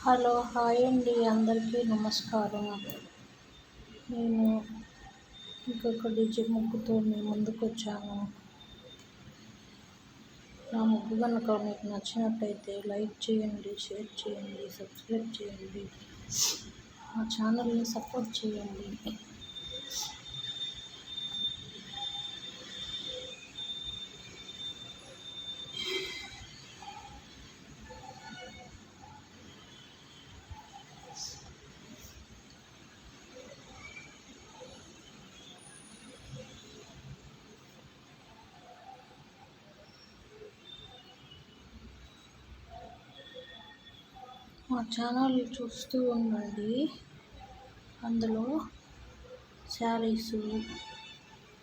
Hello hi అండి, అందరికీ నమస్కారం. నేను ఇంకొక డిజైన్ ముగ్గుతో మీ ముందుకు వచ్చాను. నా ముగ్గు కనుక మీకు నచ్చినట్టయితే లైక్ చేయండి, షేర్ చేయండి, సబ్స్క్రైబ్ చేయండి, మా ఛానల్ని సపోర్ట్ చేయండి. మా ఛానల్ చూస్తూ ఉండండి. అందులో శారీసు,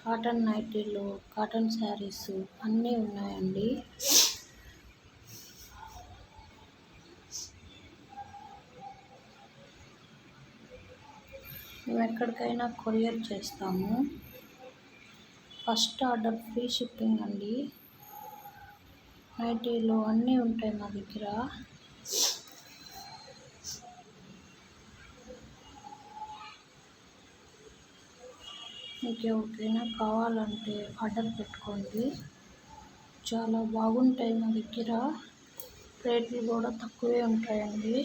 కాటన్ నైటీలు, కాటన్ శారీసు అన్నీ ఉన్నాయండి. మేము ఎక్కడికైనా కొరియర్ చేస్తాము. ఫస్ట్ ఆర్డర్ ఫ్రీ షిప్పింగ్ అండి. నైటీలు అన్నీ ఉంటాయి మా దగ్గర. మీకు ఎవరికైనా కావాలంటే ఆర్డర్ పెట్టుకోండి. చాలా బాగుంటాయి మా దగ్గర. రేట్లు కూడా తక్కువే ఉంటాయండి.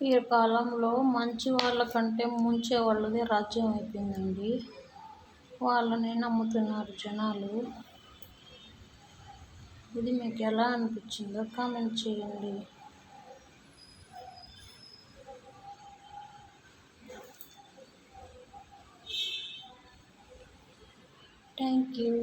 ఈ కాలంలో మంచి వాళ్ళ కంటే ముంచే వాళ్ళదే రాజ్యం అయిపోయిందండి. వాళ్ళని నమ్ముతున్నారు జనాలు. ఇది మీకు ఎలా అనిపించిందో కామెంట్ చేయండి. Thank you.